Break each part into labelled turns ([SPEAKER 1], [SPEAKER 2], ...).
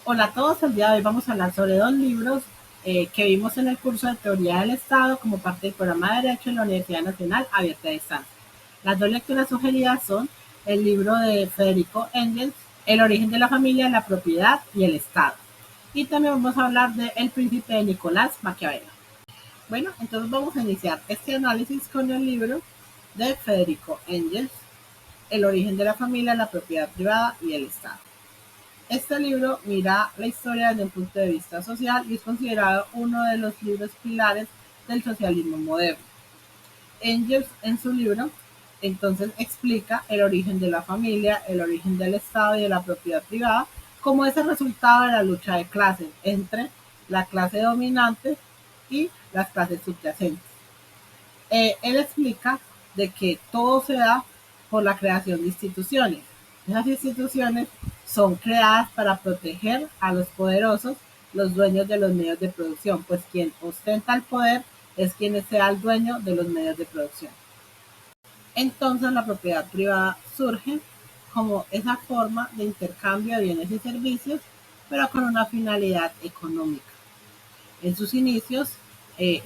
[SPEAKER 1] Hola a todos, el día de hoy vamos a hablar sobre dos libros que vimos en el curso de Teoría del Estado como parte del programa de Derecho en la Universidad Nacional Abierta de Distancia. Las dos lecturas sugeridas son el libro de Federico Engels, El origen de la familia, la propiedad y el Estado. Y también vamos a hablar de El príncipe de Nicolás Maquiavelo. Bueno, entonces vamos a iniciar este análisis con el libro de Federico Engels, El origen de la familia, la propiedad privada y el Estado. Este libro mira la historia desde un punto de vista social y es considerado uno de los libros pilares del socialismo moderno. Engels, en su libro, entonces explica el origen de la familia, el origen del Estado y de la propiedad privada como ese resultado de la lucha de clases entre la clase dominante y las clases subyacentes. Él explica de que todo se da por la creación de instituciones. Esas instituciones son creadas para proteger a los poderosos, los dueños de los medios de producción, pues quien ostenta el poder es quien sea el dueño de los medios de producción. Entonces la propiedad privada surge como esa forma de intercambio de bienes y servicios, pero con una finalidad económica. En sus inicios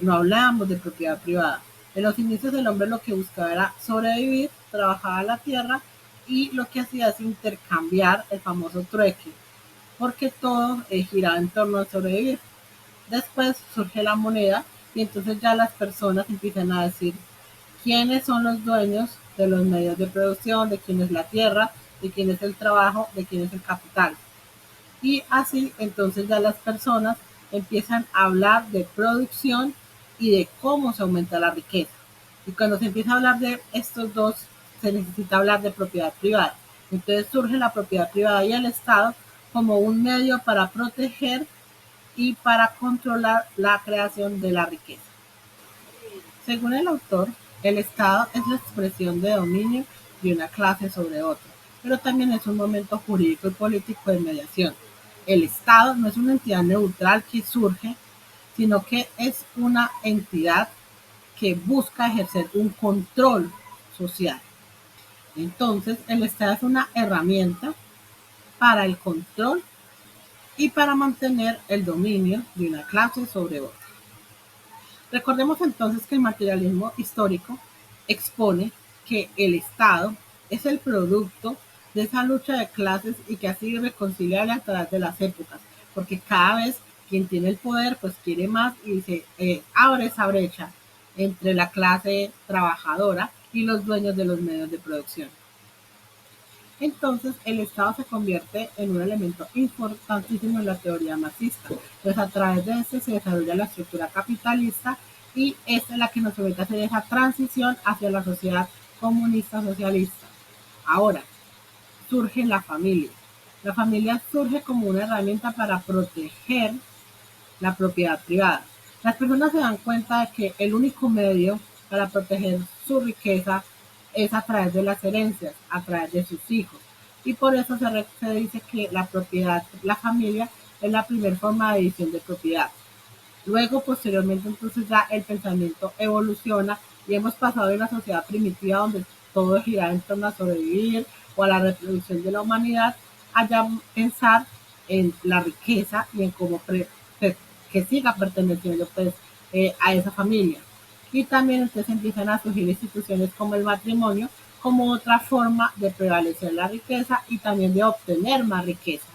[SPEAKER 1] no hablábamos de propiedad privada. En los inicios el hombre lo que buscaba era sobrevivir, trabajaba la tierra y lo que hacía es intercambiar el famoso trueque, porque todo giraba en torno a sobrevivir. Después surge la moneda y entonces ya las personas empiezan a decir quiénes son los dueños de los medios de producción, de quién es la tierra, de quién es el trabajo, de quién es el capital. Y así entonces ya las personas empiezan a hablar de producción y de cómo se aumenta la riqueza. Y cuando se empieza a hablar de estos dos, se necesita hablar de propiedad privada. Entonces surge la propiedad privada y el Estado como un medio para proteger y para controlar la creación de la riqueza. Según el autor, el Estado es la expresión de dominio de una clase sobre otra, pero también es un momento jurídico y político de mediación. El Estado no es una entidad neutral que surge, sino que es una entidad que busca ejercer un control social. Entonces, el Estado es una herramienta para el control y para mantener el dominio de una clase sobre otra. Recordemos entonces que el materialismo histórico expone que el Estado es el producto de esa lucha de clases y que ha sido irreconciliable a través de las épocas, porque cada vez quien tiene el poder pues quiere más y se abre esa brecha entre la clase trabajadora y los dueños de los medios de producción. Entonces, el Estado se convierte en un elemento importantísimo en la teoría marxista, pues a través de este se desarrolla la estructura capitalista y esta es la que nos permite hacer esa transición hacia la sociedad comunista socialista. Ahora, surge la familia. La familia surge como una herramienta para proteger la propiedad privada. Las personas se dan cuenta de que el único medio para proteger su riqueza es a través de las herencias, a través de sus hijos. Y por eso se dice que la propiedad, la familia, es la primera forma de división de propiedad. Luego, posteriormente, entonces ya el pensamiento evoluciona y hemos pasado de una sociedad primitiva donde todo gira en torno a sobrevivir o a la reproducción de la humanidad, a ya pensar en la riqueza y en cómo que siga perteneciendo pues a esa familia. Y también entonces empiezan a surgir instituciones como el matrimonio como otra forma de prevalecer la riqueza y también de obtener más riqueza.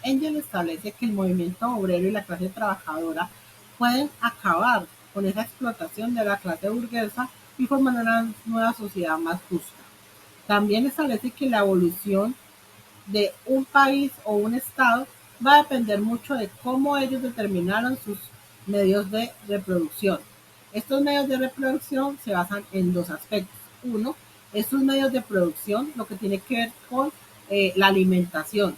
[SPEAKER 1] Engel establece que el movimiento obrero y la clase trabajadora pueden acabar con esa explotación de la clase burguesa y formar una nueva sociedad más justa. También establece que la evolución de un país o un estado va a depender mucho de cómo ellos determinaron sus medios de reproducción. Estos medios de reproducción se basan en dos aspectos. Uno, estos medios de producción, lo que tiene que ver con la alimentación,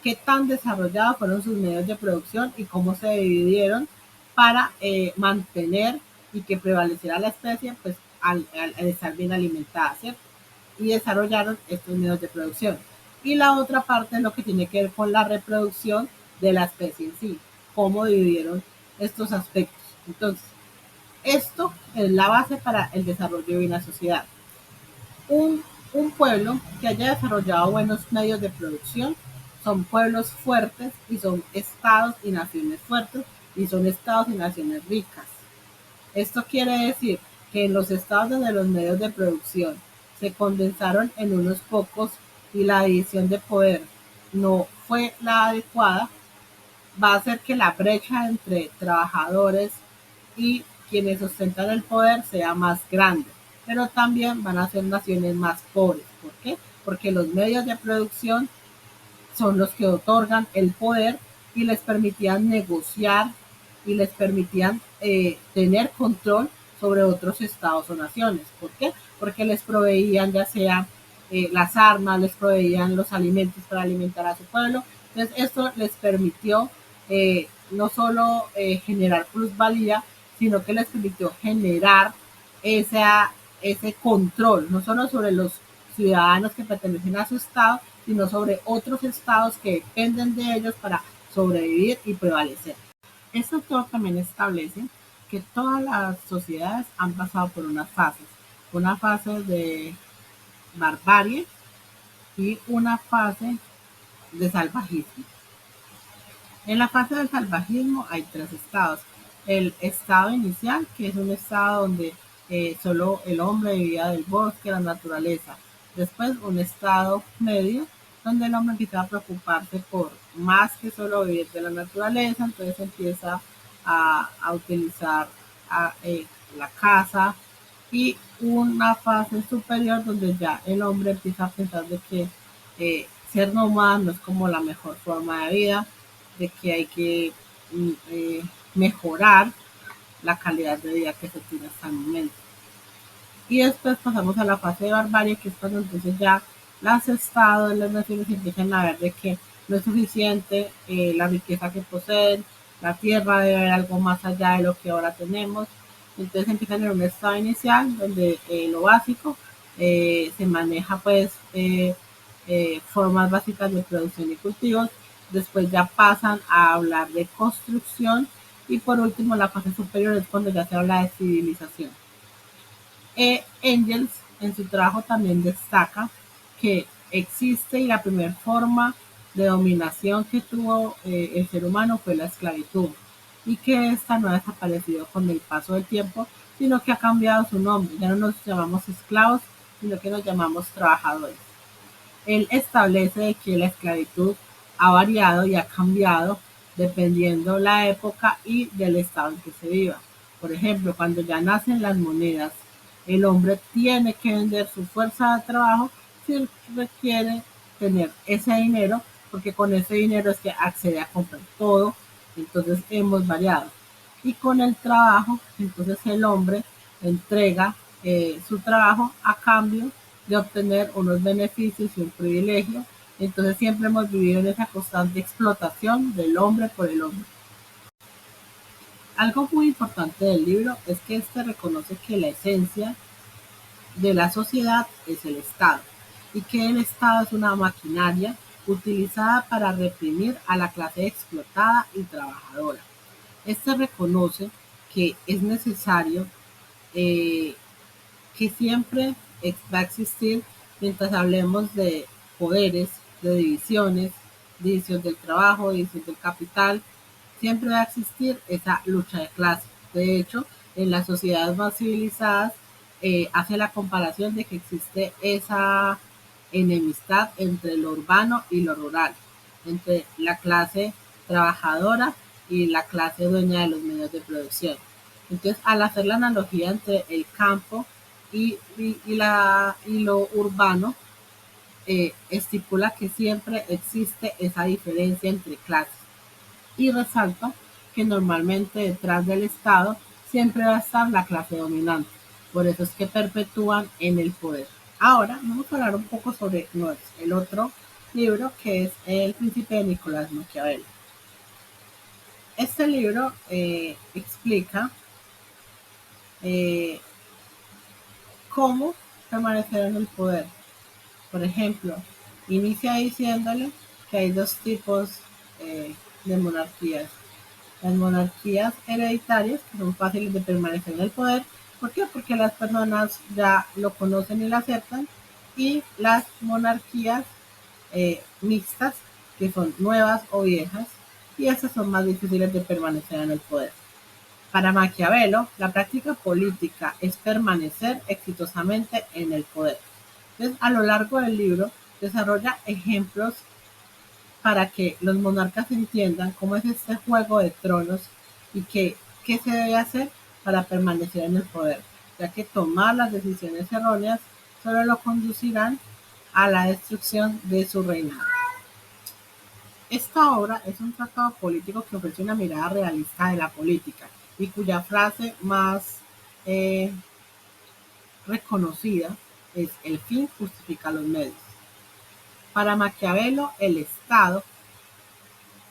[SPEAKER 1] qué tan desarrollados fueron sus medios de producción y cómo se dividieron para mantener y que prevaleciera la especie pues al estar bien alimentada, ¿cierto? Y desarrollaron estos medios de producción. Y la otra parte es lo que tiene que ver con la reproducción de la especie en sí, cómo dividieron estos aspectos. Entonces, esto es la base para el desarrollo de una sociedad. Un, un pueblo que haya desarrollado buenos medios de producción son pueblos fuertes y son estados y naciones fuertes y son estados y naciones ricas. Esto quiere decir que en los estados donde los medios de producción se condensaron en unos pocos y la división de poder no fue la adecuada, va a hacer que la brecha entre trabajadores y quienes ostentan el poder sea más grande, pero también van a ser naciones más pobres. ¿Por qué? Porque los medios de producción son los que otorgan el poder y les permitían negociar y les permitían tener control sobre otros estados o naciones. ¿Por qué? Porque les proveían ya sea las armas, les proveían los alimentos para alimentar a su pueblo. Entonces esto les permitió no solo generar plusvalía, sino que les permitió generar esa, ese control, no solo sobre los ciudadanos que pertenecen a su estado, sino sobre otros estados que dependen de ellos para sobrevivir y prevalecer. Este autor también establece que todas las sociedades han pasado por una fase de barbarie y una fase de salvajismo. En la fase del salvajismo hay tres estados. El estado inicial, que es un estado donde solo el hombre vivía del bosque, la naturaleza. Después un estado medio, donde el hombre empieza a preocuparse por más que solo vivir de la naturaleza, entonces empieza a utilizar la casa, y una fase superior donde ya el hombre empieza a pensar de que ser nómada no es como la mejor forma de vida, de que hay que mejorar la calidad de vida que se tiene hasta el momento. Y después pasamos a la fase de barbarie, que es cuando entonces ya las estados, las naciones empiezan a ver de que no es suficiente la riqueza que poseen, la tierra debe haber algo más allá de lo que ahora tenemos. Entonces empiezan en un estado inicial donde lo básico se maneja pues formas básicas de producción y cultivos. Después ya pasan a hablar de construcción y por último la fase superior es cuando ya se habla de civilización. Engels en su trabajo también destaca que existe y la primera forma de dominación que tuvo el ser humano fue la esclavitud y que esta no ha desaparecido con el paso del tiempo, sino que ha cambiado su nombre. Ya no nos llamamos esclavos, sino que nos llamamos trabajadores. Él establece que la esclavitud ha variado y ha cambiado dependiendo la época y del estado en que se viva. Por ejemplo, cuando ya nacen las monedas, el hombre tiene que vender su fuerza de trabajo si requiere tener ese dinero, porque con ese dinero es que accede a comprar todo. Entonces hemos variado. Y con el trabajo, entonces el hombre entrega su trabajo a cambio de obtener unos beneficios y un privilegio. Entonces siempre hemos vivido en esa constante explotación del hombre por el hombre. Algo muy importante del libro es que este reconoce que la esencia de la sociedad es el Estado y que el Estado es una maquinaria utilizada para reprimir a la clase explotada y trabajadora. Este reconoce que es necesario eh, que siempre va a existir mientras hablemos de poderes, de divisiones, división del trabajo, división del capital, siempre va a existir esa lucha de clases. De hecho, en las sociedades más civilizadas hace la comparación de que existe esa enemistad entre lo urbano y lo rural, entre la clase trabajadora y la clase dueña de los medios de producción. Entonces, al hacer la analogía entre el campo y lo urbano, estipula que siempre existe esa diferencia entre clases y resalta que normalmente detrás del Estado siempre va a estar la clase dominante. Por eso es que perpetúan en el poder. Ahora vamos a hablar un poco sobre el otro libro, que es El Príncipe de Nicolás Maquiavelo. Este libro explica eh, cómo permanecer en el poder. Por ejemplo, inicia diciéndole que hay dos tipos de monarquías. Las monarquías hereditarias, que son fáciles de permanecer en el poder. ¿Por qué? Porque las personas ya lo conocen y lo aceptan. Y las monarquías mixtas, que son nuevas o viejas, y esas son más difíciles de permanecer en el poder. Para Maquiavelo, la práctica política es permanecer exitosamente en el poder. Entonces, a lo largo del libro, desarrolla ejemplos para que los monarcas entiendan cómo es este juego de tronos y qué se debe hacer para permanecer en el poder, ya que tomar las decisiones erróneas solo lo conducirán a la destrucción de su reinado. Esta obra es un tratado político que ofrece una mirada realista de la política y cuya frase más eh, reconocida es el fin justifica los medios. Para Maquiavelo, el Estado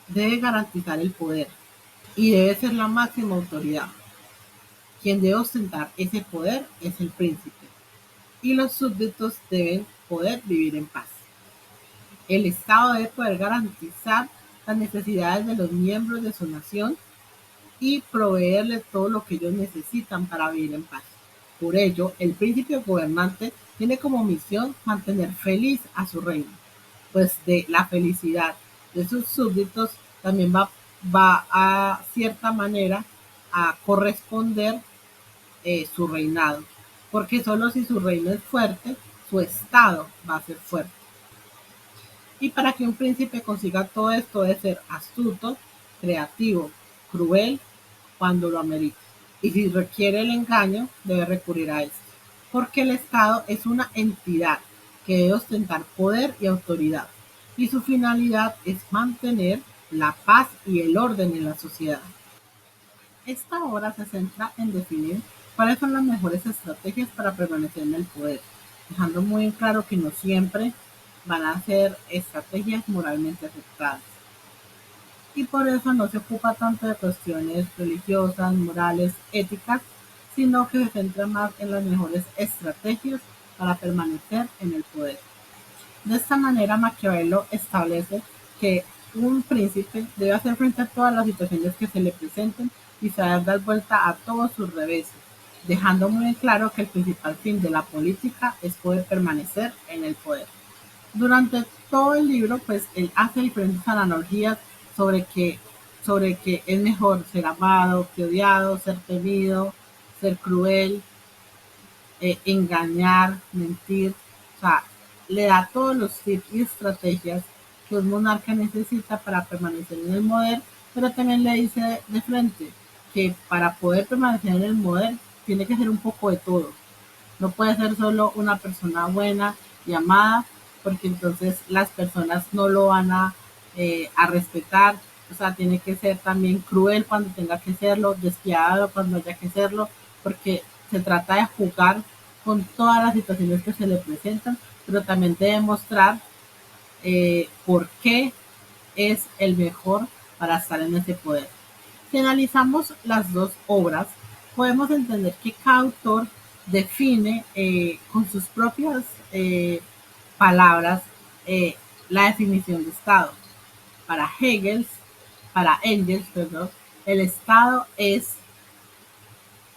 [SPEAKER 1] debe garantizar el poder y debe ser la máxima autoridad. Quien debe ostentar ese poder es el príncipe y los súbditos deben poder vivir en paz. El Estado debe poder garantizar las necesidades de los miembros de su nación y proveerles todo lo que ellos necesitan para vivir en paz. Por ello, el príncipe gobernante tiene como misión mantener feliz a su reino, pues de la felicidad de sus súbditos también va a cierta manera a corresponder su reinado, porque solo si su reino es fuerte, su estado va a ser fuerte. Y para que un príncipe consiga todo esto debe ser astuto, creativo, cruel cuando lo amerite. Y si requiere el engaño, debe recurrir a esto. Porque el Estado es una entidad que debe ostentar poder y autoridad. Y su finalidad es mantener la paz y el orden en la sociedad. Esta obra se centra en definir cuáles son las mejores estrategias para permanecer en el poder, dejando muy en claro que no siempre van a ser estrategias moralmente aceptadas. Y por eso no se ocupa tanto de cuestiones religiosas, morales, éticas, sino que se centra más en las mejores estrategias para permanecer en el poder. De esta manera, Maquiavelo establece que un príncipe debe hacer frente a todas las situaciones que se le presenten y saber dar vuelta a todos sus reveses, dejando muy en claro que el principal fin de la política es poder permanecer en el poder. Durante todo el libro, pues él hace diferentes analogías sobre sobre que es mejor ser amado que odiado, ser temido, ser cruel, engañar, mentir, o sea, le da todos los tips y estrategias que un monarca necesita para permanecer en el poder, pero también le dice de frente que para poder permanecer en el poder tiene que ser un poco de todo. No puede ser solo una persona buena y amada, porque entonces las personas no lo van a respetar. O sea, tiene que ser también cruel cuando tenga que serlo, despiadado cuando haya que serlo, porque se trata de jugar con todas las situaciones que se le presentan, pero también de demostrar por qué es el mejor para estar en ese poder. Si analizamos las dos obras, podemos entender que cada autor define con sus propias palabras la definición de Estado. Para Engels, perdón, el Estado es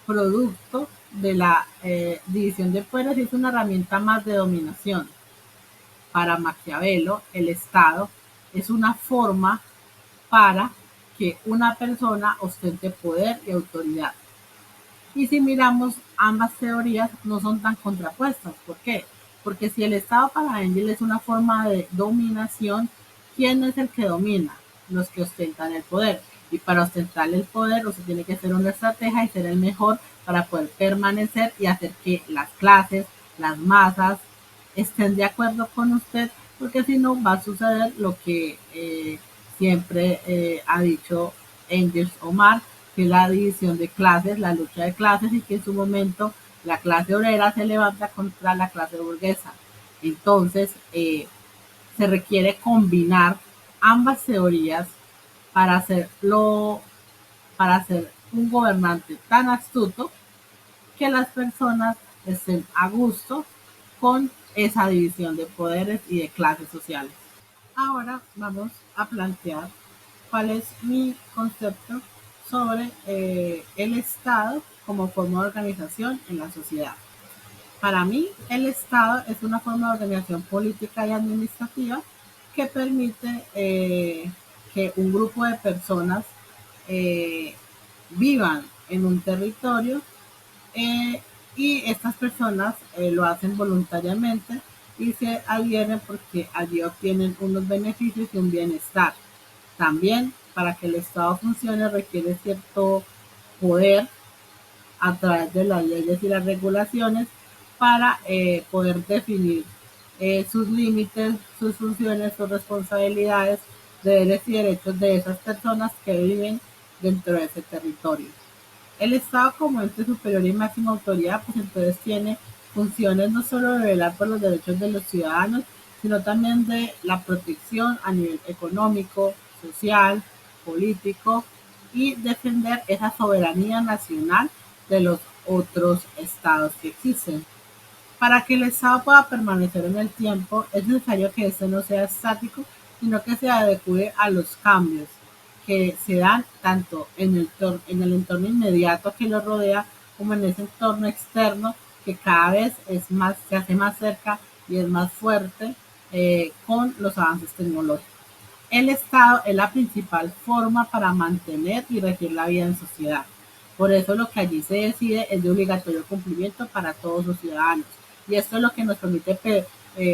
[SPEAKER 1] producto de la división de poderes y es una herramienta más de dominación. Para Maquiavelo, el Estado es una forma para que una persona ostente poder y autoridad. Y si miramos ambas teorías, no son tan contrapuestas. ¿Por qué? Porque si el Estado para Engels es una forma de dominación, ¿quién es el que domina? Los que ostentan el poder. Y para ostentar el poder, usted tiene que ser una estrategia y ser el mejor para poder permanecer y hacer que las clases, las masas, estén de acuerdo con usted, porque si no va a suceder lo que siempre ha dicho Engels o Marx, que es la división de clases, la lucha de clases y que en su momento la clase obrera se levanta contra la clase burguesa. Entonces, se requiere combinar ambas teorías para para hacer un gobernante tan astuto que las personas estén a gusto con esa división de poderes y de clases sociales. Ahora vamos a plantear cuál es mi concepto sobre el Estado como forma de organización en la sociedad. Para mí, el Estado es una forma de organización política y administrativa que permite que un grupo de personas eh, vivan en un territorio, eh, y estas personas lo hacen voluntariamente y se adhieren porque allí obtienen unos beneficios y un bienestar. También para que el Estado funcione requiere cierto poder a través de las leyes y las regulaciones para poder definir sus límites, sus funciones, sus responsabilidades, deberes y derechos de esas personas que viven dentro de ese territorio. El Estado como ente superior y máxima autoridad, pues entonces tiene funciones no solo de velar por los derechos de los ciudadanos, sino también de la protección a nivel económico, social, político y defender esa soberanía nacional de los otros estados que existen. Para que el Estado pueda permanecer en el tiempo, es necesario que este no sea estático, sino que se adecue a los cambios que se dan tanto en el entorno inmediato que lo rodea como en ese entorno externo que cada vez se hace más cerca y es más fuerte con los avances tecnológicos. El Estado es la principal forma para mantener y regir la vida en sociedad. Por eso lo que allí se decide es de obligatorio cumplimiento para todos los ciudadanos. Y esto es lo que nos permite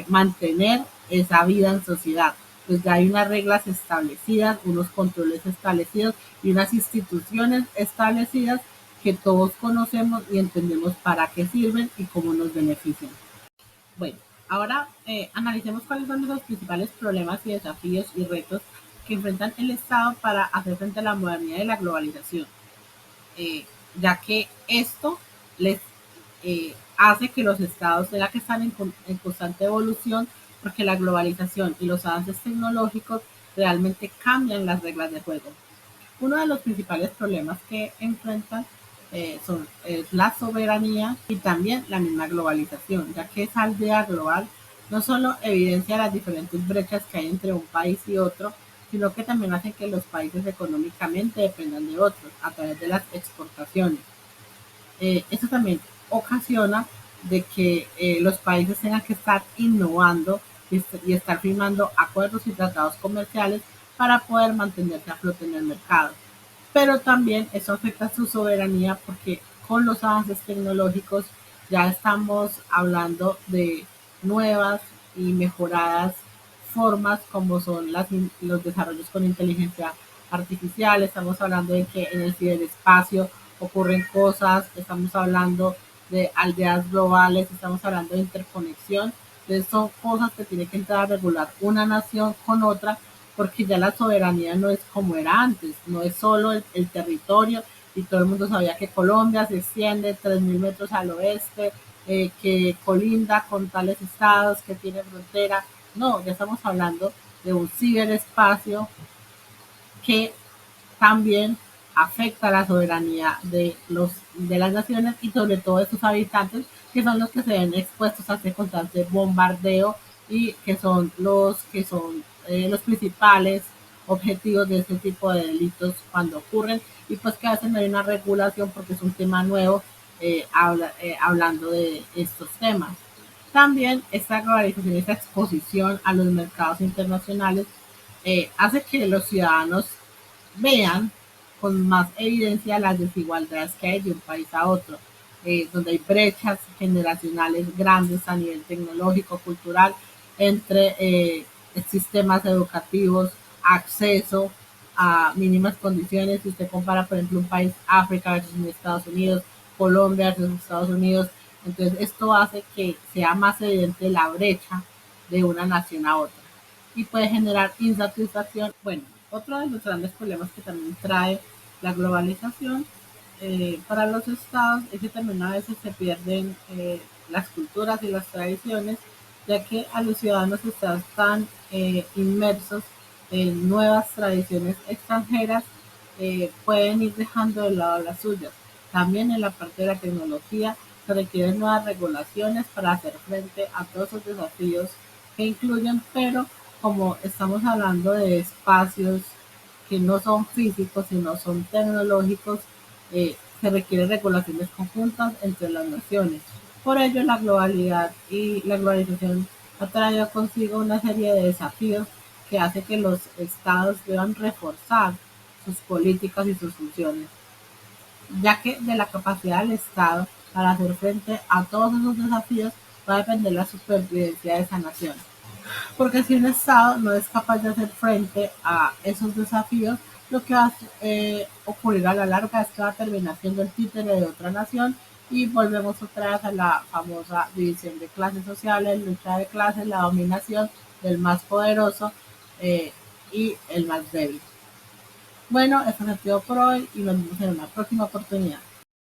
[SPEAKER 1] mantener esa vida en sociedad. Pues ya hay unas reglas establecidas, unos controles establecidos y unas instituciones establecidas que todos conocemos y entendemos para qué sirven y cómo nos benefician. Bueno, ahora analicemos cuáles son los principales problemas y desafíos y retos que enfrentan el Estado para hacer frente a la modernidad y la globalización, eh, ya que esto les hace que los estados tengan que estar en constante evolución porque la globalización y los avances tecnológicos realmente cambian las reglas de juego. Uno de los principales problemas que enfrentan es la soberanía y también la misma globalización, ya que esa aldea global no solo evidencia las diferentes brechas que hay entre un país y otro, sino que también hace que los países económicamente dependan de otros a través de las exportaciones. Eso también ocasiona de que los países tengan que estar innovando y estar firmando acuerdos y tratados comerciales para poder mantenerse a flote en el mercado. Pero también eso afecta su soberanía porque con los avances tecnológicos ya estamos hablando de nuevas y mejoradas formas como son los desarrollos con inteligencia artificial, estamos hablando de que en el ciberespacio ocurren cosas, estamos hablando de aldeas globales, estamos hablando de interconexión, entonces son cosas que tiene que entrar a regular una nación con otra porque ya la soberanía no es como era antes, no es solo el territorio y todo el mundo sabía que Colombia se extiende 3.000 metros al oeste, que colinda con tales estados, que tiene frontera. No, ya estamos hablando de un ciberespacio que también afecta la soberanía de las naciones y sobre todo de sus habitantes, que son los que se ven expuestos a este constante bombardeo y que son los principales objetivos de este tipo de delitos cuando ocurren y pues que hacen hay una regulación porque es un tema nuevo hablando de estos temas. También esta globalización, esta exposición a los mercados internacionales hace que los ciudadanos vean con más evidencia las desigualdades que hay de un país a otro, donde hay brechas generacionales grandes a nivel tecnológico, cultural, entre sistemas educativos, acceso a mínimas condiciones. Si usted compara, por ejemplo, un país África versus Estados Unidos, Colombia versus Estados Unidos, entonces esto hace que sea más evidente la brecha de una nación a otra y puede generar insatisfacción. Bueno, otro de los grandes problemas que también trae la globalización para los estados es que también a veces se pierden las culturas y las tradiciones, ya que a los ciudadanos están tan inmersos en nuevas tradiciones extranjeras, pueden ir dejando de lado las suyas. También en la parte de la tecnología se requieren nuevas regulaciones para hacer frente a todos esos desafíos que incluyen, pero como estamos hablando de espacios que no son físicos, sino son tecnológicos, se requieren regulaciones conjuntas entre las naciones. Por ello, la globalidad y la globalización ha traído consigo una serie de desafíos que hace que los estados deban reforzar sus políticas y sus funciones, ya que de la capacidad del Estado para hacer frente a todos esos desafíos va a depender la supervivencia de esa nación. Porque si un Estado no es capaz de hacer frente a esos desafíos, lo que va a ocurrir a la larga es que va a terminar siendo el títere de otra nación y volvemos otra vez a la famosa división de clases sociales, lucha de clases, la dominación del más poderoso eh, y el más débil. Bueno, eso es todo por hoy y nos vemos en una próxima oportunidad.